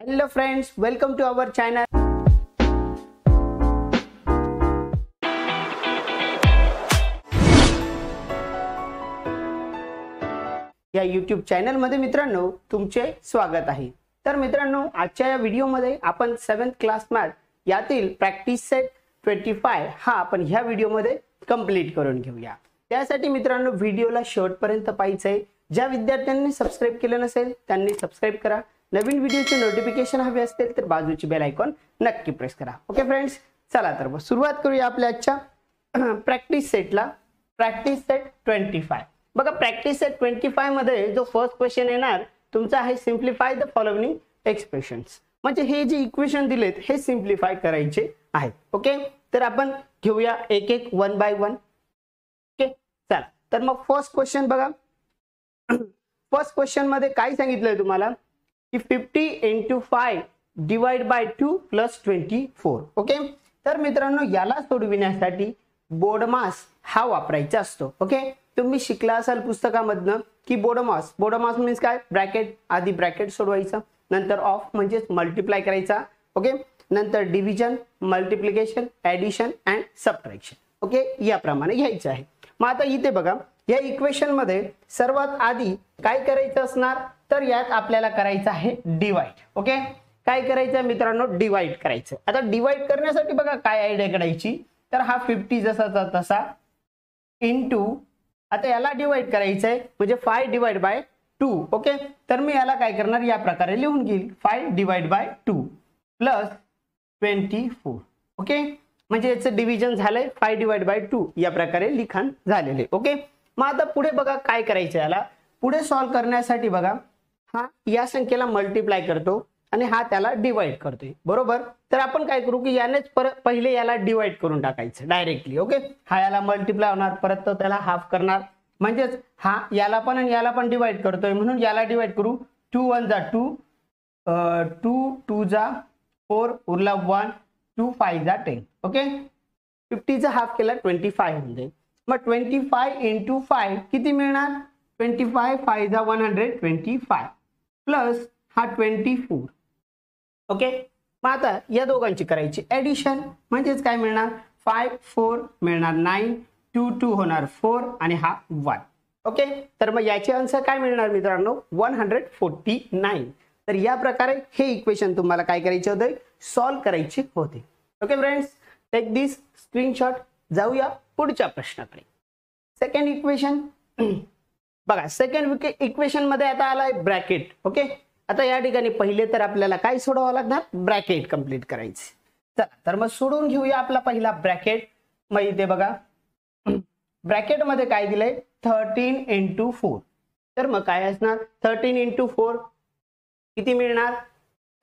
Hello friends, welcome to our channel. या YouTube channel मध्ये मित्रांनो तुमचे स्वागत आहे. तर मित्रांनो आजच्या या व्हिडिओ मध्ये आपण 7th क्लास मॅथ यातील प्रॅक्टिस सेट 25 हा आपण ह्या व्हिडिओ मध्ये कंप्लीट करून घेऊया. त्यासाठी मित्रांनो व्हिडिओला शेवटपर्यंत पाहायचं आहे. ज्या विद्यार्थ्यांनी सबस्क्राइब केलं नसेल त्यांनी सबस्क्राइब करा. नवीन व्हिडिओचे नोटिफिकेशन हवे असतील तर बाजूची बेल आयकॉन नक्की प्रेस करा. ओके फ्रेंड्स, चला तर सुरुवात करूया आपल्या आजच्या प्रॅक्टिस सेटला. प्रॅक्टिस सेट 25 बघा. प्रॅक्टिस सेट 25 मध्ये जो फर्स्ट क्वेश्चन येणार तुमचा आहे सिम्प्लिफाय द फॉलोइंग एक्सप्रेशन्स. म्हणजे हे जे इक्वेशन दिलेत हे सिम्प्लिफाय करायचे आहेत. ओके, तर आपण घेऊया एक एक वन बाय वन. ओके चला तर मग फर्स्ट क्वेश्चन बघा. फर्स्ट क्वेश्चन मध्ये काय सांगितलंय तुम्हाला की 50 into 5 divide by 2 plus 24. Okay, तर मित्रांनो याला सोडविण्यासाठी बोर्डमास हा वापरायचा असतो. ओके, तुम्ही शिकला असाल पुस्तकामधनं की बोर्डमास मीन्स काय, ब्रॅकेट, आधी ब्रॅकेट सोडवायचं, नंतर ऑफ म्हणजे मल्टिप्लाय करायचा. ओके, नंतर division, multiplication, addition and subtraction. Okay, याप्रमाणे घ्यायचं आहे. मग आता इथे बघा या इक्वेशन मध्ये सर्वात आधी काय करायचं असणार तर यात आपल्याला करायचं आहे डिवाइड. ओके, काय करायचं मित्रांनो, डिवाइड करायचं. आता डिवाइड करण्यासाठी बघा काय आयडिया करायची, तर हा 50 जसाचा तसा इंटू, आता याला डिवाइड करायचं आहे म्हणजे 5 डिवाइड बाय 2. ओके, तर मी याला काय करणार या प्रकारे लिहून घेईल 5 डिवाइड बाय 2 प्लस 24. ओके, म्हणजे याचं डिव्हिजन झालंय 5 डिवाइड बाय 2 या प्रकारे लिखाण झालेले. ओके, मग आता पुढे बघा काय करायचं, याला पुढे सॉल्व्ह करण्यासाठी बघा हा या संख्येला मल्टिप्लाय करतो आणि हा त्याला डिवाइड करतोय, बरोबर. तर आपण काय करू की यानेच पहिले याला डिवाइड करून टाकायचं डायरेक्टली. ओके, हा याला मल्टिप्लाय होणार, परत तो त्याला हाफ करणार, म्हणजेच हा याला पण आणि याला पण डिवाइड करतोय म्हणून याला डिवाइड करू. 2 1 जा 2, 2 2 जा 4, उरला 1, 2 5 जा 10. ओके, 50 चा हाफ केला 25 होऊन जाईल. मग 25 into 5 किती मिळणार, 25 5 जा 125 प्लस हा 24. ओके, मग आता या दोघांची करायची ऍडिशन, म्हणजेच काय मिळणार 5 4 मिळणार 9, 2 2 होणार 4 आणि हा 1. ओके, तर मग याचे आन्सर काय मिळणार मित्रांनो 149. तर या प्रकारे हे इक्वेशन तुम्हाला काय करायचे होते, सॉल्व्ह करायचे होते. ओके फ्रेंड्स, टेक दिस स्क्रीनशॉट. जाऊया पुढच्या प्रश्नाकडे. सेकंड इक्वेशन बघा. सेकंड इक्वेशन मध्ये आता आलाय ब्रॅकेट. ओके, आता या ठिकाणी पहिले तर आपल्याला काय सोडवावं लागणार, ब्रॅकेट कंप्लीट करायचे. चला तर मग सोडून घेऊया आपला पहिला ब्रॅकेट. मग इथे बघा ब्रॅकेट मध्ये काय दिलंय 13 into 4. तर मग काय असणार 13 into 4 किती मिळणार,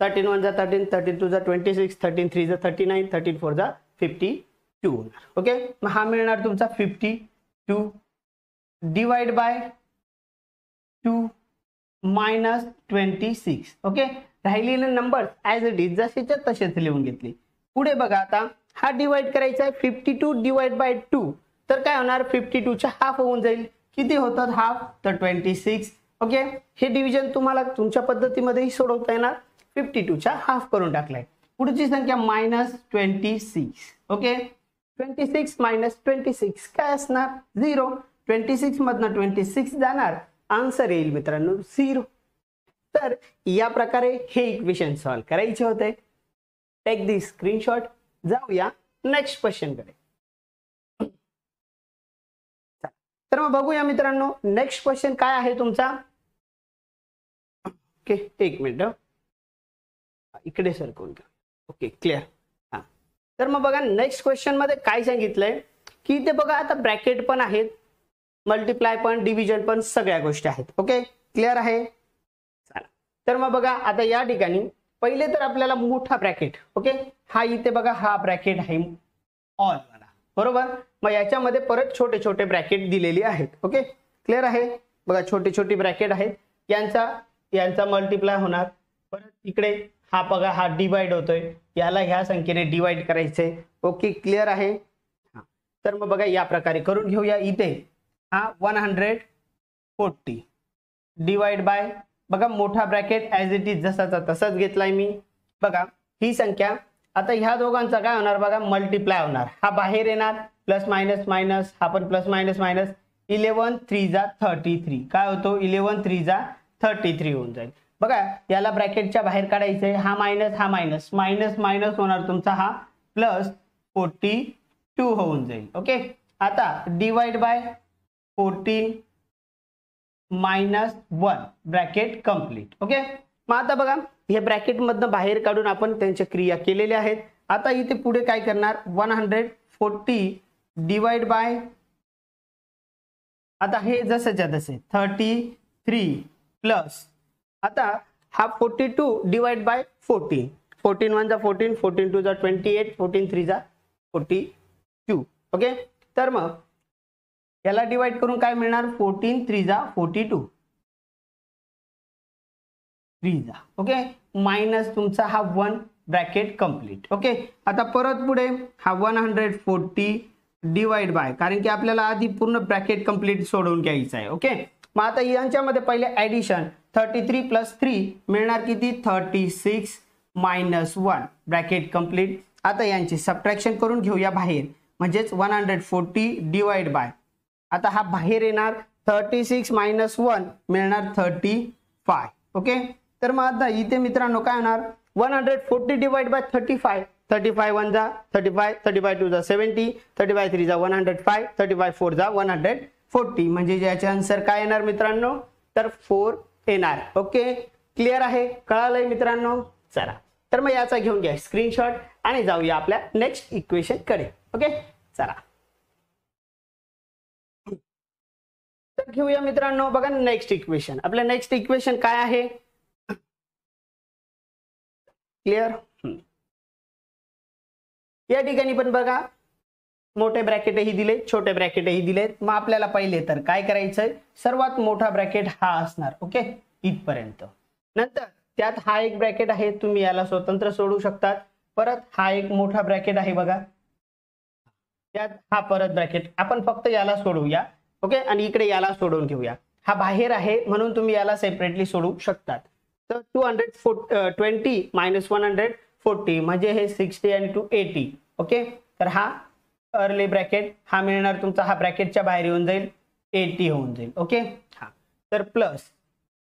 13 1 जा 13, 13 2 जा 26, 13 3 जा 39, 13 4 जा 52 होणार. ओके, मग हा मिळणार तुमचा 52 डिवाइड बाय 2 मायनस 26. ओके, राहिलेले नंबर ऍज इट इज जसेच्या तसेच लिहून घेतले. पुढे बघा आता हा डिवाइड करायचा आहे 52 डिवाइड बाय 2. तर काय होणार 52 च्या हाफ होऊन जाईल. किती होतात हाफ, तर 26. ओके, हे डिव्हिजन तुम्हाला तुमच्या पद्धतीमध्येही सोडवता येणार. 52 च्या हाफ करून टाकलाय. पुढची संख्या मायनस 26. ओके, 26 मायनस 26 काय असणार 0. 26 मधनं 26 जाणार, आन्सर येईल मित्रांनो 0. तर या प्रकारे हे इक्वेशन सॉल्व्ह करायचे होते. Take the screenshot. जाऊया नेक्स्ट क्वेश्चन कडे. तर मग बघूया मित्रांनो नेक्स्ट क्वेश्चन काय आहे तुमचा. ओके, एक मिनिट इकडे सरकवून घ्या. Okay, clear. हा, तर मग बघा नेक्स्ट क्वेश्चन मध्ये काय सांगितलंय की इथे बघा आता ब्रॅकेट पण आहेत, मल्टिप्लाय पण, डिव्हिजन पण, सगळ्या गोष्टी आहेत. ओके, क्लिअर आहे. चला तर मग बघा आता या ठिकाणी पहिले तर आपल्याला मोठा ब्रॅकेट. ओके, हा इथे बघा हा ब्रॅकेट आहे ऑल वाला, बरोबर. मग याच्यामध्ये परत छोटे छोटे ब्रॅकेट दिलेली आहेत. ओके, क्लिअर आहे. बघा छोटे छोटे ब्रॅकेट आहेत, यांचा मल्टिप्लाय होणार. परत इकडे हा बघा हा डिवाइड होतोय, याला ह्या संख्येने डिवाइड करायचंय. ओके, क्लिअर आहे. तर मग बघा या प्रकारे करून घेऊया. इथे हा 140 डिवाइड बाय बघा मोठा ब्रॅकेट ॲज इट इज जसाचा तसाच घेतलाय मी. बघा ही संख्या आता ह्या दोघांचा काय होणार बघा मल्टिप्लाय होणार. हा बाहेर येणार प्लस मायनस मायनस, हा पण प्लस मायनस मायनस. 11 3 जा 33 काय होतो 11 3 जा 33 होऊन जाईल. बघा याला ब्रॅकेटच्या बाहेर काढायचंय. हा मायनस मायनस मायनस होणार तुमचा हा प्लस 42 होऊन जाईल. ओके आता divide by 14 -1 bracket complete. Okay मग आता बघा हे ब्रॅकेट मधनं बाहेर काढून आपण त्यांच्या क्रिया केलेल्या आहेत. आता इथे पुढे काय करणार 140 डिवाइड बाय, आता हे जसंच्या तसे 33 प्लस आता हा 42 डिवाइड बाय 14. 14 1 जा 14, 14 2 जा 28, 14 3 जा 42. ओके तर मग याला डिवाइड करून काय मिळणार 14 3 जा 42 3 जा. ओके मायनस तुमचा हा 1 ब्रॅकेट कंप्लीट. ओके आता परत पुढे हा 140 डिवाइड बाय, कारण की आपल्याला आधी पूर्ण ब्रॅकेट कंप्लीट सोडवून घ्यायचं आहे. ओके मग आता यांच्यामध्ये पहिले ऍडिशन 33 प्लस 3 मिळणार किती 36 -1 ब्रॅकेट कंप्लीट. आता यांची सबट्रॅक्शन करून घेऊया बाहेर, म्हणजेच 140 डिवाइड बाय, आता हा बाहेर येणार 36 -1 मिळणार 35. ओके तर मग आता इथे मित्रांनो काय होणार 140 डिवाइड बाय 35, 35 1 जा 35, 35 2 जा 70, 35 3 जा 105, 35 4 जा 140, म्हणजे याचे आन्सर काय येणार मित्रांनो तर 4 येणार. ओके क्लिअर आहे, कळालंय मित्रांनो. चला तर मग याचा घेऊन घ्या स्क्रीनशॉट आणि जाऊया आपल्या नेक्स्ट इक्वेशन कडे. ओके चला तर घेऊया मित्रांनो बघा नेक्स्ट इक्वेशन. आपलं नेक्स्ट इक्वेशन काय आहे क्लिअर. या ठिकाणी पण बघा मोठे ब्रॅकेटही दिले छोटे ब्रॅकेटही दिलेत. मग आपल्याला पहिले तर काय करायचंय सर्वात मोठा ब्रॅकेट हा असणार. ओके इथपर्यंत, नंतर त्यात हा एक ब्रॅकेट आहे तुम्ही याला स्वतंत्र सोडू शकतात. परत हा एक मोठा ब्रॅकेट आहे बघा, त्यात हा परत ब्रॅकेट आपण फक्त याला सोडवूया. ओके आणि इकडे याला सोडून घेऊया. हा बाहेर आहे म्हणून तुम्ही याला सेपरेटली सोडवू शकतात. तर 220 -140 म्हणजे हे 60 आणि 280. ओके तर हा अर्ली ब्रॅकेट हा मिळणार तुमचा, हा ब्रॅकेटच्या बाहेर येऊन जाईल 80 होऊन जाईल. ओके हा तर प्लस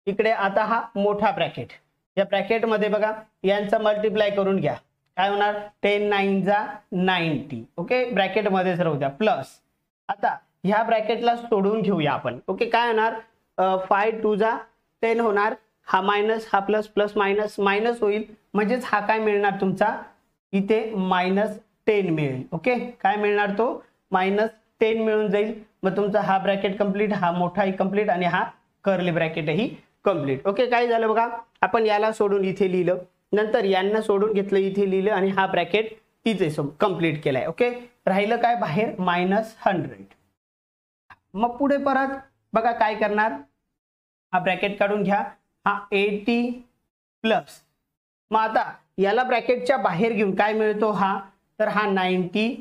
इकडे आता हा मोठा ब्रॅकेट, या ब्रॅकेट मध्ये बघा यांचा मल्टिप्लाय करून घ्या काय होणार 10 9 जा 90. ओके ब्रॅकेट मध्येच राहू द्या प्लस. आता ह्या ब्रॅकेटला सोडून घेऊया आपण. ओके काय होणार 5 2 जा 10 होणार, हा मायनस हा प्लस प्लस मायनस मायनस होईल, म्हणजेच हा काय मिळणार तुमचा इथे -10 मिळेल. ओके काय मिळणार तो -10 मिळून जाईल. मग तुमचा हा ब्रॅकेट कंप्लीट, हा मोठाही कंप्लीट आणि हा कर्ली ब्रॅकेटही कंप्लीट. ओके काय झालं बघा आपण याला सोडून इथे लिहिलं, नंतर यांना सोडून घेतलं इथे लिहिलं आणि हा ब्रॅकेट इथे कंप्लीट केलाय. ओके राहिलं काय बाहेर -100. मग पुढे परत बघा काय करणार हा ब्रॅकेट काढून घ्या, हा 80 प्लस, मग आता याला ब्रॅकेटच्या बाहेर घेऊन काय मिळतो हा तर हा 90.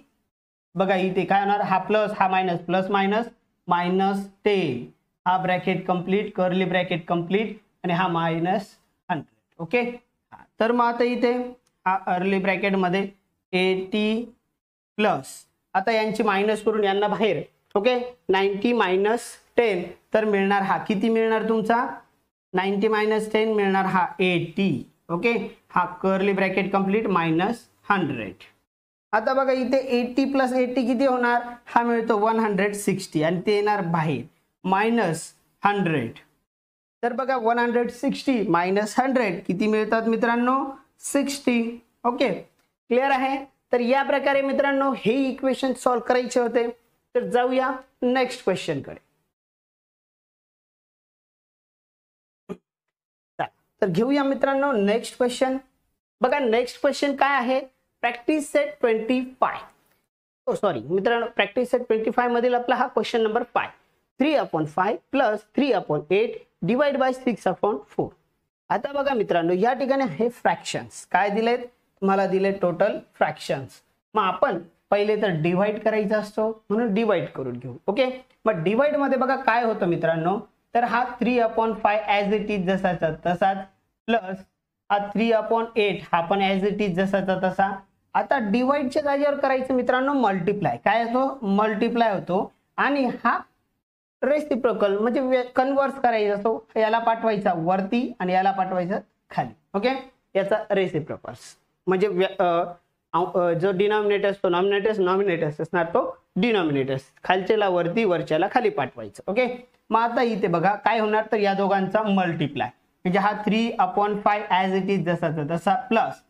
बघा इथे काय होणार हा प्लस हा मायनस प्लस मायनस -10, हा bracket complete curly bracket complete आणि हा -100. ओके तर मग आता इथे हा अर्ली ब्रॅकेट मध्ये 80 प्लस, आता यांची मायनस करून यांना बाहेर. ओके 90 -10 तर मिळणार हा किती मिळणार तुमचा 90 -10 मिळणार हा 80. ओके हा कर्ली ब्रॅकेट कंप्लीट -100. आता बघा इथे 80 + 80 किती होणार हा मिळतो 160 आणि ते येणार बाहेर -100. तर बघा 160 -100 किती मिळतात मित्रांनो 60. ओके क्लिअर आहे. तर या प्रकारे मित्रांनो हे इक्वेशन सॉल्व्ह करायचे होते. तर जाऊया नेक्स्ट क्वेश्चन कडे. तर घेऊया मित्रांनो नेक्स्ट क्वेश्चन. बघा नेक्स्ट क्वेश्चन काय आहे प्रॅक्टिस सेट 25. सॉरी मित्रांनो प्रॅक्टिस सेट 25 मधील आपला हा क्वेश्चन नंबर 5. 3/5 + 3/8 divide by 6/4. आता बघा मित्रांनो या ठिकाणी हे फ्रॅक्शन्स काय दिलेत तुम्हाला दिले टोटल फ्रॅक्शन्स. मग आपण पहिले तर डिवाइड करायचा असतो म्हणून डिवाइड करून घेऊ. ओके मग डिवाइड मध्ये बघा काय होतं मित्रांनो तर हा 3/5 ॲज इट इज जसाचा तसाच प्लस हा 3/8 हा पण ॲज इट इज जसाचा तसा. आता डिवाइडच्या जागेवर करायचं मित्रांनो मल्टिप्लाय. काय होतो? मल्टिप्लाय होतो. आणि हा रेसिप्रोकल म्हणजे कन्व्हर्स करायचा असतो. याला पाठवायचा वरती आणि याला पाठवायचं खाली. ओके, याचा रेसिप्रोकल्स म्हणजे जो डिनॉमिनेटर असतो नॉमिनेटर्स असणार तो डिनॉमिनेटर्स. खालच्याला वरती वरच्याला खाली पाठवायचं. ओके, मग आता इथे बघा काय होणार, तर या दोघांचा मल्टिप्लाय म्हणजे हा 3/5 ॲज इट इज जसाचा तसा प्लस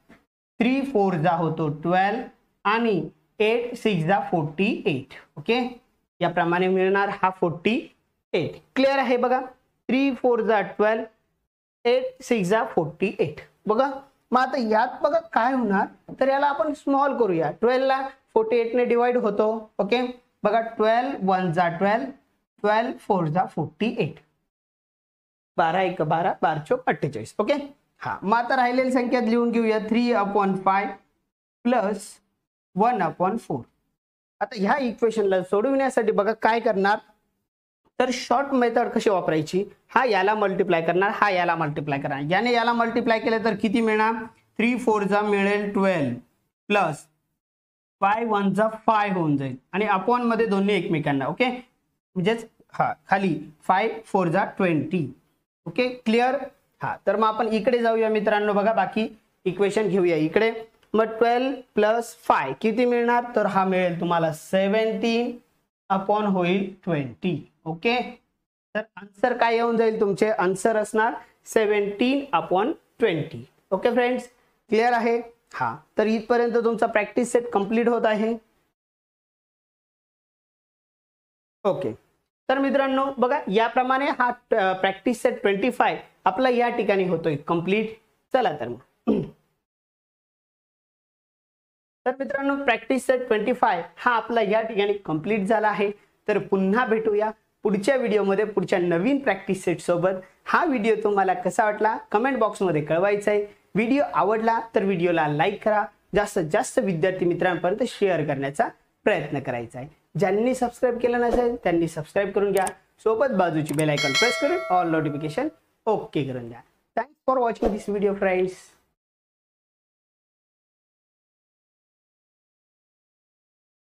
3 4 जा होतो 12 आणि 8 6 जा 48. ओके, याप्रमाणे मिळणार हा 48. क्लिअर आहे बघा. 3 4 जा 12 8 6 जा 48. बघा मग आता यात बघा काय होणार, तर याला आपण स्मॉल करूया. 12 ला 48 ने डिवाइड होतो. ओके, बघा 12 1 जा 12 12 4 जा 48 12 1 12 12 4 48. ओके, हा मग आता राहिलेली संख्या लिहून घेऊया. 3/5 प्लस 1/4. आता ह्या इक्वेशनला सोडविण्यासाठी बघा काय करणार, तर शॉर्ट मेथड कशी वापरायची. हा याला मल्टिप्लाय करणार, हा याला मल्टिप्लाय करणार. याने याला मल्टिप्लाय केलं तर किती मिळणार, 3 4 जा मिळेल 12 प्लस 5 1 जा 5 होऊन जाईल आणि अपॉन मध्ये दोन्ही एकमेकांना. ओके, म्हणजेच हा खाली 5 4 जा 20. Okay, clear. हा तर मग आपण इकडे जाऊया मित्रांनो. बघा बाकी इक्वेशन घेऊया इकडे. मग 12 प्लस 5 किती मिळणार, तर हा मिळेल तुम्हाला 17 अपॉन होईल 20. ओके, तर आन्सर काय येऊन जाईल तुमचे, आन्सर असणार 17/20. ओके फ्रेंड्स, क्लिअर आहे. हा तर इथपर्यंत तुमचा प्रॅक्टिस सेट कंप्लीट होत आहे. ओके, तर मित्रांनो बघा याप्रमाणे हा प्रॅक्टिस सेट 25 आपला या ठिकाणी होतोय कंप्लीट. चला तर मग तर मित्रांनो प्रॅक्टिस सेट 25 हा आपला या ठिकाणी कंप्लीट झाला आहे. तर पुन्हा भेटूया पुढच्या व्हिडिओमध्ये पुढच्या नवीन प्रॅक्टिस सेट सोबत. हा व्हिडिओ तुम्हाला कसा वाटला कमेंट बॉक्समध्ये कळवायचं आहे. व्हिडिओ आवडला तर व्हिडिओला लाईक करा. जास्तीत जास्त विद्यार्थी मित्रांपर्यंत शेअर करण्याचा प्रयत्न करायचा आहे. ज्यांनी सबस्क्राईब केलं नसेल त्यांनी सबस्क्राईब करून घ्या. सोबत बाजूची बेल आयकॉन प्रेस करून ऑल नोटिफिकेशन ओके करून द्या. Thanks for watching this video friends.